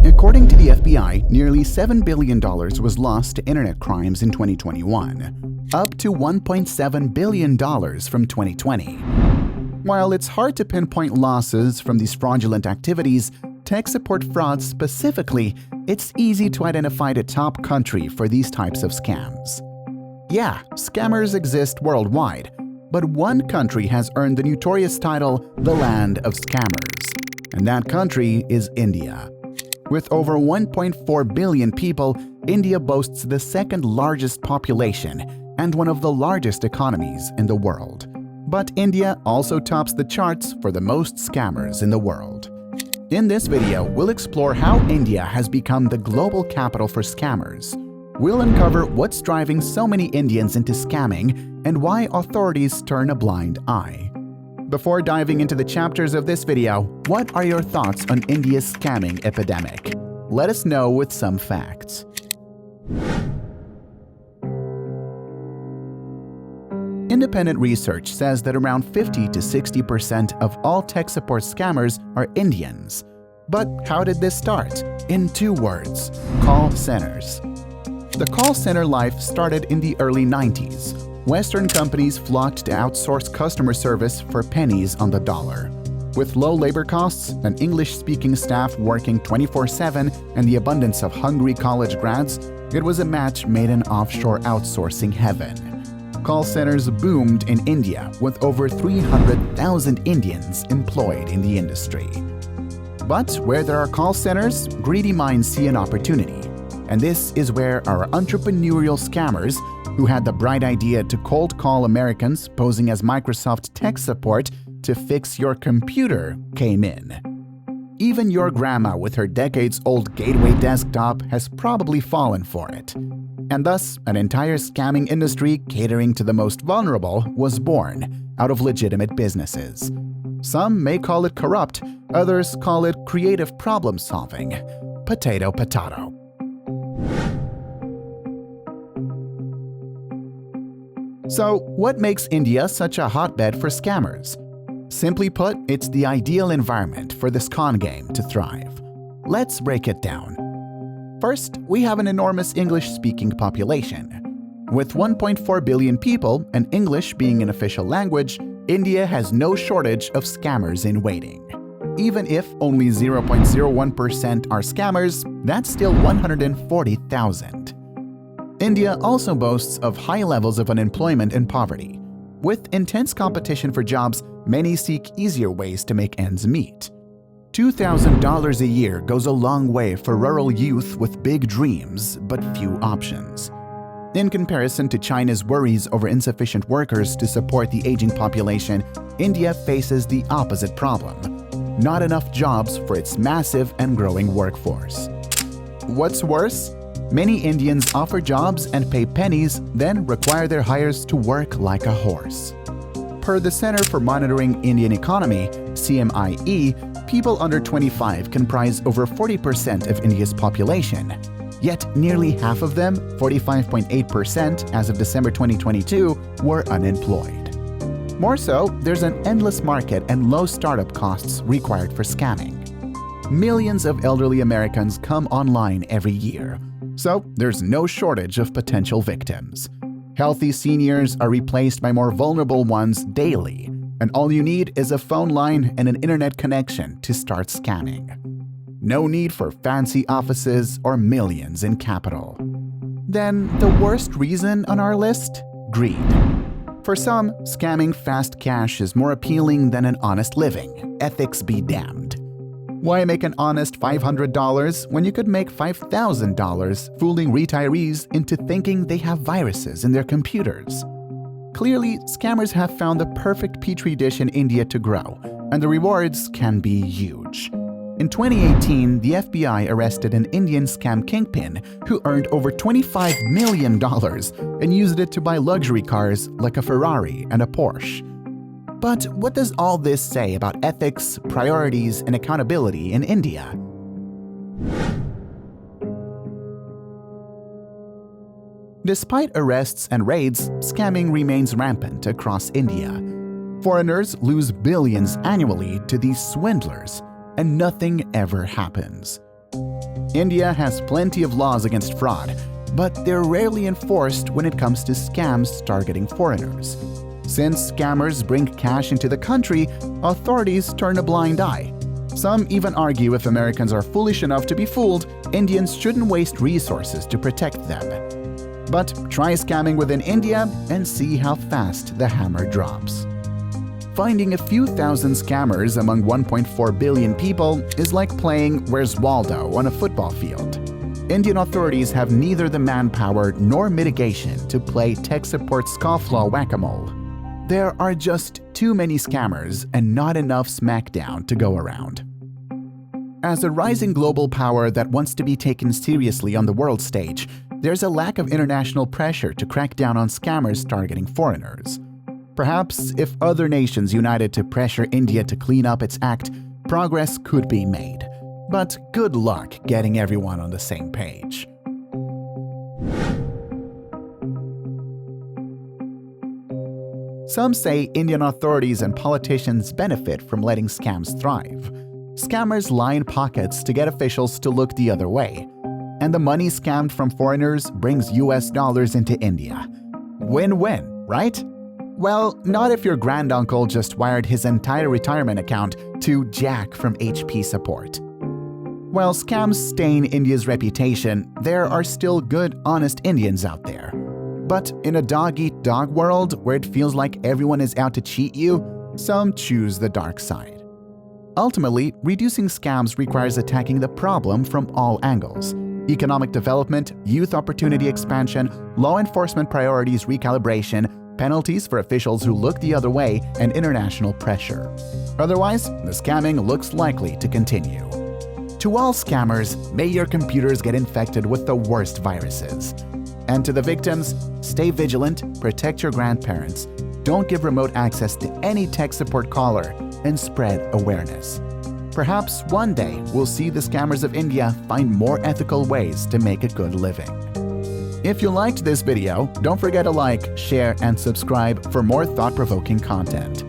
According to the FBI, nearly $7 billion was lost to internet crimes in 2021, up to $1.7 billion from 2020. While it's hard to pinpoint losses from these fraudulent activities, tech support fraud specifically, it's easy to identify the top country for these types of scams. Yeah, scammers exist worldwide, but one country has earned the notorious title, the land of scammers. And that country is India. With over 1.4 billion people, India boasts the second largest population and one of the largest economies in the world. But India also tops the charts for the most scammers in the world. In this video, we'll explore how India has become the global capital for scammers. We'll uncover what's driving so many Indians into scamming and why authorities turn a blind eye. Before diving into the chapters of this video, what are your thoughts on India's scamming epidemic? Let us know with some facts. Independent research says that around 50 to 60% of all tech support scammers are Indians. But how did this start? In 2 words, call centers. The call center life started in the early 90s. Western companies flocked to outsource customer service for pennies on the dollar. With low labor costs, an English-speaking staff working 24/7, and the abundance of hungry college grads, it was a match made in offshore outsourcing heaven. Call centers boomed in India, with over 300,000 Indians employed in the industry. But where there are call centers, greedy minds see an opportunity. And this is where our entrepreneurial scammers, who had the bright idea to cold call Americans posing as Microsoft tech support to fix your computer, came in. Even your grandma with her decades-old gateway desktop has probably fallen for it. And thus, an entire scamming industry catering to the most vulnerable was born out of legitimate businesses. Some may call it corrupt, others call it creative problem-solving. Potato, potato. So, what makes India such a hotbed for scammers? Simply put, it's the ideal environment for this con game to thrive. Let's break it down. First, we have an enormous English-speaking population. With 1.4 billion people, and English being an official language, India has no shortage of scammers in waiting. Even if only 0.01% are scammers, that's still 140,000. India also boasts of high levels of unemployment and poverty. With intense competition for jobs, many seek easier ways to make ends meet. $2,000 a year goes a long way for rural youth with big dreams but few options. In comparison to China's worries over insufficient workers to support the aging population, India faces the opposite problem: not enough jobs for its massive and growing workforce. What's worse? Many Indians offer jobs and pay pennies, then require their hires to work like a horse. Per the Center for Monitoring Indian Economy, CMIE, people under 25 comprise over 40% of India's population. Yet nearly half of them, 45.8% as of December 2022, were unemployed. More so, there's an endless market and low startup costs required for scamming. Millions of elderly Americans come online every year, so there's no shortage of potential victims. Healthy seniors are replaced by more vulnerable ones daily, and all you need is a phone line and an internet connection to start scamming. No need for fancy offices or millions in capital. Then the worst reason on our list? Greed. For some, scamming fast cash is more appealing than an honest living. Ethics be damned. Why make an honest $500 when you could make $5,000 fooling retirees into thinking they have viruses in their computers? Clearly, scammers have found the perfect petri dish in India to grow, and the rewards can be huge. In 2018, the FBI arrested an Indian scam kingpin who earned over $25 million and used it to buy luxury cars like a Ferrari and a Porsche. But what does all this say about ethics, priorities, and accountability in India? Despite arrests and raids, scamming remains rampant across India. Foreigners lose billions annually to these swindlers, and nothing ever happens. India has plenty of laws against fraud, but they're rarely enforced when it comes to scams targeting foreigners. Since scammers bring cash into the country, authorities turn a blind eye. Some even argue if Americans are foolish enough to be fooled, Indians shouldn't waste resources to protect them. But try scamming within India and see how fast the hammer drops. Finding a few thousand scammers among 1.4 billion people is like playing Where's Waldo on a football field. Indian authorities have neither the manpower nor mitigation to play tech support scofflaw whack-a-mole. There are just too many scammers and not enough smackdown to go around. As a rising global power that wants to be taken seriously on the world stage, there's a lack of international pressure to crack down on scammers targeting foreigners. Perhaps if other nations united to pressure India to clean up its act, progress could be made. But good luck getting everyone on the same page. Some say Indian authorities and politicians benefit from letting scams thrive. Scammers line pockets to get officials to look the other way. And the money scammed from foreigners brings US dollars into India. Win-win, right? Well, not if your granduncle just wired his entire retirement account to Jack from HP Support. While scams stain India's reputation, there are still good, honest Indians out there. But in a dog-eat-dog world where it feels like everyone is out to cheat you, some choose the dark side. Ultimately, reducing scams requires attacking the problem from all angles: economic development, youth opportunity expansion, law enforcement priorities recalibration, penalties for officials who look the other way, and international pressure. Otherwise, the scamming looks likely to continue. To all scammers, may your computers get infected with the worst viruses. And to the victims, stay vigilant, protect your grandparents, don't give remote access to any tech support caller, and spread awareness. Perhaps one day we'll see the scammers of India find more ethical ways to make a good living. If you liked this video, don't forget to like, share, and subscribe for more thought-provoking content.